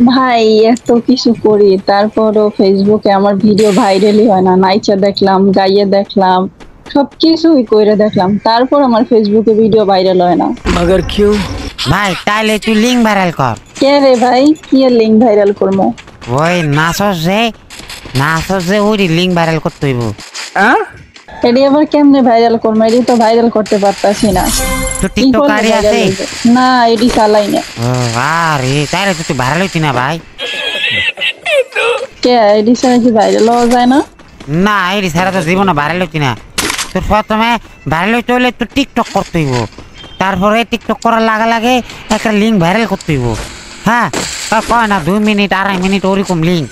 ভাই এত কিছু করি তারপরও ফেসবুকে আমার ভিডিও ভাইরালই হয় না। নাইচা দেখলাম, গাইয়ে দেখলাম, সবকিছুই কইরে দেখলাম, তারপর আমার ফেসবুকে ভিডিও ভাইরাল হয় না। मगर क्यों? ভাই তাইলে তুই লিঙ্ক ভাইরাল কর। কে রে ভাই, কি এর লিঙ্ক ভাইরাল করবো? ওই নাচস যে ওই লিঙ্ক ভাইরাল করতে হইব। এটি আবার কেমনে ভাইরাল করবো? এটি তো ভাইরাল করতে পারতাছি না। তো কি টিকটক করলে আরি ভাইরাল আছে? হইবে? না, এটি চালাই না। ও আরে তাইলে তো তুই ভাইরাল হইতি না ভাই। কে এটি ছাড়া কি ভাইরাল হওয়া যায় না? না এই সারা তো জীবনে ভাইরাল হইতি না। তোর প্রথমে ভাইরাল হইতে হলে তোর টিকটক করতে হইব, তারপরে টিকটক করার লাগে একটা লিঙ্ক ভাইরাল করতে হইব। হ্যাঁ কয় না 2 মিনিট 2.5 মিনিট ওরকম লিঙ্ক।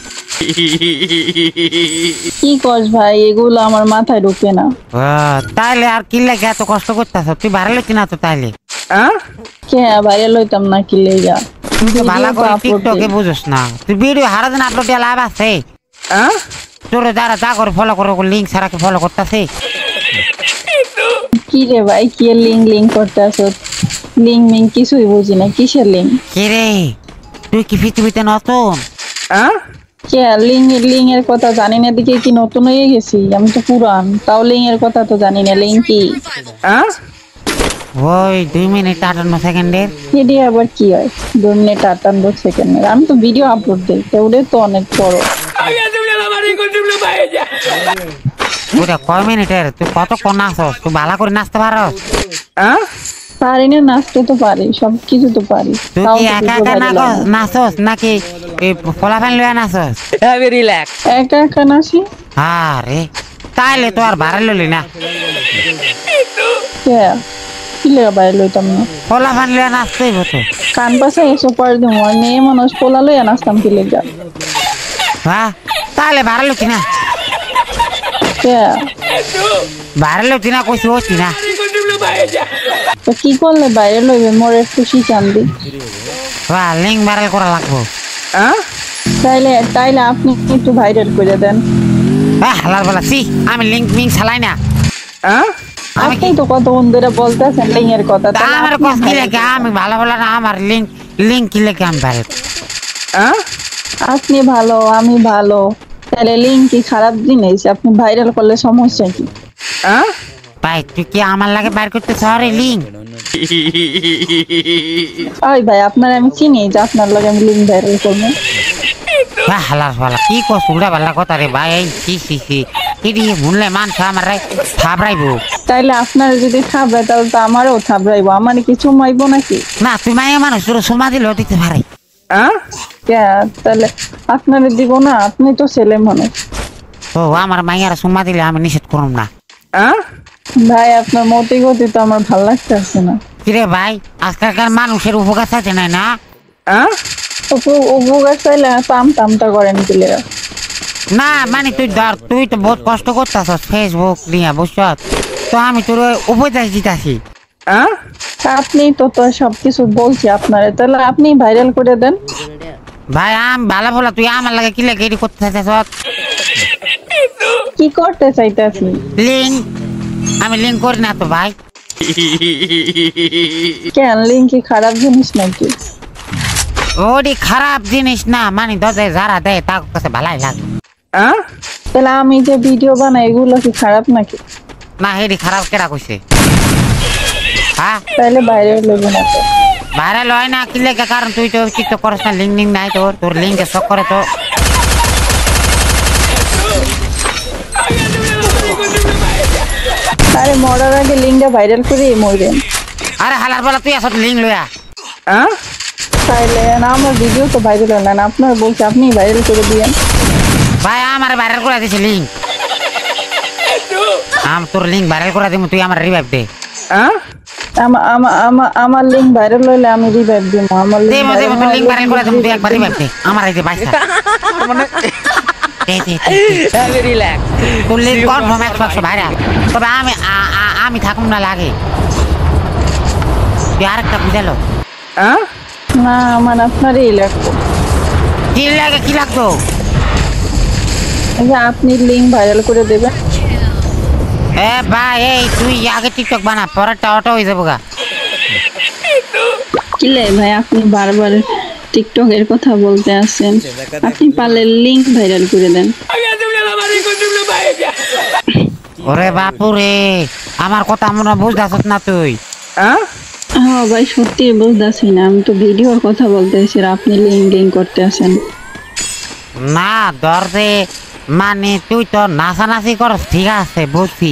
কি কস ভাই, এগুলো আমার মাথায় ঢুকে না। তাইলে আর কি লাগে এত কষ্ট করতেছ? তুই ভাইরাল হইতি না তো তাইলে? কে ভাইরাল হইতাম না কি লেগা? তুই তো ভালো করে upload টিকটকে দিই। বুঝছ না। তুই ভিডিও হারাদিন আপলোড দিয়ে লাভ আছে? তোর যারা যা করে ফলো করে লিঙ্ক ছাড়া কি ফলো করতেছে? কি রে ভাই, কি এর লিঙ্ক লিঙ্ক করতে আসো? লিঙ্ক মিঙ্ক কিছুই বুঝি না, কিসের লিঙ্ক? কে রে তুই কি পৃথিবীতে নতুন? কে লিঙ্ক লিঙ্ক এর কথা জানি না, দিকে কি নতুন হয়ে গেছি? আমি তো পুরান, তাও লিঙ্ক এর কথা তো জানি না। লিঙ্ক কি? ওই 2 মিনিট 58 সেকেন্ডের। এটি আবার কি হয় 2 মিনিট 58 সেকেন্ডের? আমি তো ভিডিও আপলোড দিই, ওটা তো অনেক বড়। ওটা কয় মিনিটের? তুই কতক্ষণ নাচস? তুই ভালো করে নাচতে পারস? পারি না, নাচতে তো পারি, সবকিছু তো পারি। তুই তাও কি তো একা ভিডিও একা ভাইরাল হয় না। নাচস নাকি ফলাফান লইয়া নাচস? Have a relax. একা একা নাচি। আরে তাইলে তো আর ভাইরাল হলি না। কে কি লেগা ভাইরাল হইতাম না? ফলাফান লইয়া নাচতে হইব তো। কান পাশে এসে পরে দিব, আর মেয়ে মানুষ পোলা লইয়া নাচতাম কি লেগা? হ্যাঁ তাহলে ভাইরাল হতি না। কে ভাইরাল হতি না কইছি হতি না। তো কি করলে ভাইরাল হইবে? মোরে খুশি চান্দি। লিঙ্ক ভাইরাল করা লাগবো। তাইলে তাইলে আপনি একটু ভাইরাল করে দেন। হালার বলা সি আমি লিঙ্ক মিঙ্ক চালাই না। আমি আপনি তো কত বন্ধুরা বলতেছেন লিঙ্ক এর কথা, তাহলে আমার আপনি কস কি viral লেগে? করে আমি দেন। ভালো বলা না, আমার লিঙ্ক লিঙ্ক কি লেগে আমি ভাইরাল? আপনি ভালো, আমি ভালো, তাহলে লিঙ্ক কি খারাপ জিনিস? আপনি ভাইরাল করলে সমস্যা কি? ভাই তুই কি আমার লাগে বাইর করতে শহরে লিঙ্ক? ওই ভাই, আপনার আমি চিনি যে আপনার লগে আমি লিঙ্ক ভাইরাল করবো। হালার বলা কি কস? উড়া পাল্লা কথা রে ভাই। এই সি সি সি কি শুনলে মানুষ আমার থাবড়াইবো। তাইলে আপনার যদি থাবড়ায় তাহলে তো আমারও থাবড়াইবো। আমার কিছু মাইবো নাকি? না তুই মাইয়া মানুষ, তোর সোমা দিলেও দিতে পারে। কে তাহলে আপনারে দিব না? আপনি তো ছেলে মানুষ। ও আমার মাইয়ারা সোমা দিলে আমি নিষেধ করুম না। ভাই আপনার মতি গতি তো আমার ভাল লাগতেছে না। কিরে ভাই আজকালকার মানুষের উপকার থাকে না না? উপকার চাইলে পাম টামটা করেন কিলে? না মানে তুই ধর তুই তো বহুত কষ্ট করতেছস ফেসবুক নিয়ে বুঝছ, তো আমি তোর উপদেশ দিতেছি। আপনি তো তো সবকিছু বলছি আপনারে, তাহলে আপনি ভাইরাল করে দেন। ভাই আমি ভালো বলা, তুই আমার লাগে কি লাগে এটি করতে চাইছস? কি করতে চাইতেছি? লিঙ্ক আমি লিঙ্ক করি না তো ভাই। কেন লিঙ্ক কি খারাপ জিনিস নাকি? ওটি খারাপ জিনিস না, মানে দে যারা দেয় তার কাছে ভালাই লাগে। তাহলে আমি যে ভিডিও বানাই এগুলো কি খারাপ নাকি? না এটি খারাপ কেরা কইছে? হ্যাঁ তাহলে ভাইরাল হইব না তো? ভাইরাল হয় না কি লেগে? কারণ তুই তো টিকটক করিস না, লিঙ্ক লিঙ্ক নাই তোর, তোর লিঙ্কে শখ করে তো। আরে মরার আগে লিঙ্কটা ভাইরাল করে মরেন। আরে হালার বলা তুই আসত লিঙ্ক লইয়া। তাইলে না, আমার ভিডিও তো ভাইরাল হয় না, আপনার বলছে আপনি ভাইরাল করে দিয়েন। ভাই আমার ভাইরাল করে দিছে লিঙ্ক। তোর লিঙ্ক ভাইরাল করে দিব, তুই আমার রিভাইভ দে। আমার লিঙ্ক ভাইরাল হইলে আমি রিভাইভ দিব। আমার দে মে তোর লিঙ্ক ভাইরাল করে দিব, তুই একবার রিভাইভ দে আমার এই যে বাইসা। Have a relax. তোর লিঙ্ক কনফার্ম 100% ভাইরাল, তবে আমি থাকুম না লাগে। তুই আরেকটা বুঝালো না, আমার আপনারই লাগবে। কি লাগে? কি লাগতো? এই যে আপনি লিঙ্ক ভাইরাল করে দেবেন। এ ভাই এই তুই আগে টিকটক বানা, পরেরটা অটো হয়ে যাবো গা। কিলে ভাই আপনি বারবার টিকটকের কথা বলতে আছেন, আপনি পারলে লিংক ভাইরাল করে দেন। ওরে বাপু রে, আমার কথা মনে বুঝতেছ না তুই? হ্যাঁ ভাই, সত্যি বুঝতেছি না, আমি তো ভিডিওর কথা বলতেছি আর আপনি লিঙ্ক করতে আছেন। না দরজে, মানে তুই তো নাচানাচি করস, ঠিক আছে বুঝছি।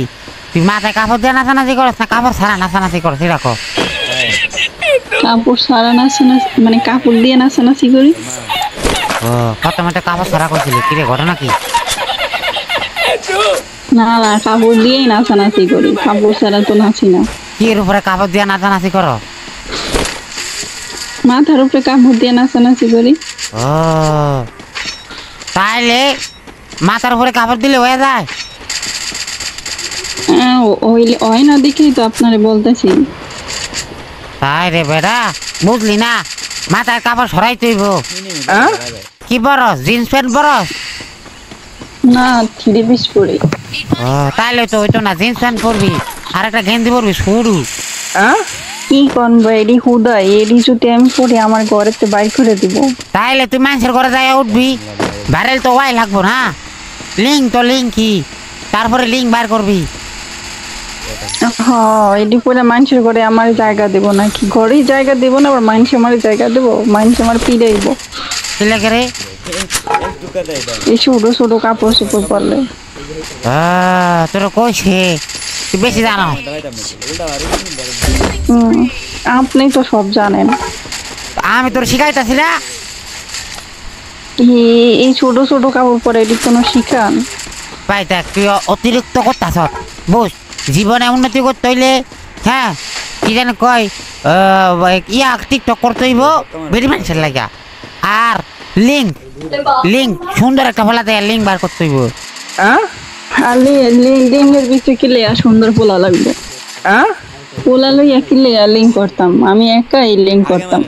তুই মাথায় কাপড় দিয়ে নাচানাচি করস না কাপড় ছাড়া নাচানাচি করস, রাখো। কাপড় ছাড়া নাচানাচি মানে কাপড় দিয়ে নাচানাচি করি? ও প্রথমে তো কাপড় ছাড়া করছিলি, কিরে ঘটনা কি? না না, কাপড় দিয়েই নাচানাচি করি, কাপড় ছাড়া তো নাচি না। কি এর উপরে কাপড় দিয়ে নাচানাচি করো? মাথার উপরে কাপড় দিয়ে নাচানাচি করি। ও তাইলে মাথার উপরে কাপড় দিলে হয়ে যায়? হয় না দেখেই তো আপনারে বলতেছি। তাই রে বেটা, বুঝলি না, মাথার কাপড় সরাই তুইব। কি বরস, জিন্স প্যান্ট বরস? না, 3 পিস পরি। ও তাইলে তো হইতো না, জিন্স প্যান্ট পরবি আর একটা গেঞ্জি পরবি সরু। কি করবো, এডি হুদাই, এডি যদি আমি পরি আমার ঘরেতে বাইর করে দিব। তাইলে তুই মানুষের ঘরে যাই উঠবি, ভাইরাল তো ওয়াই লাগবো না। লিঙ্ক তো লিঙ্ক কি, তারপরে লিঙ্ক বার করবি। হ্যাঁ, এডি পরে মানুষের ঘরে আমার জায়গা দেব নাকি? ঘরেই জায়গা দেব না, আবার মানুষ আমার জায়গা দেবো? মানুষ আমার পিড়াইব। কি লাগে রে? এই ছোট ছোট কাপড় চোপড় পরলে। তোর কইছে তুই বেশি জানো। আপনি তো সব জানেন। আমি তোর শিখাইতেছি না। এই ছোট ছোট কাপড় পরে এটি কোনো শিখান? ভাই দেখ, তুই অতিরিক্ত করতেছ। বুঝ, জীবনে উন্নতি করতে হইলে, হ্যাঁ কি জানি কয়, ইয়া টিকটক করতে হইব বেরি মানুষের লাগা। আর লিঙ্ক লিঙ্ক সুন্দর একটা ফলা দেয়, লিঙ্ক বার করতে হইব। আর লিঙ্কের ভিতরে কি লেয়া সুন্দর পোলা লাগবে? পোলা লইয়া কি লেয়া লিঙ্ক করতাম? আমি একাই লিঙ্ক করতাম।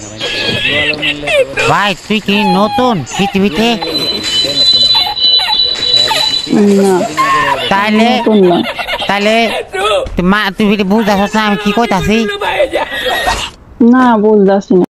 ভাই তুই কি নতুন পৃথিবীতে? না, তাইলে নতুন না। তাইলে তুই বুঝতে না আমি কি কইতাছি? না, বুঝতেছি না।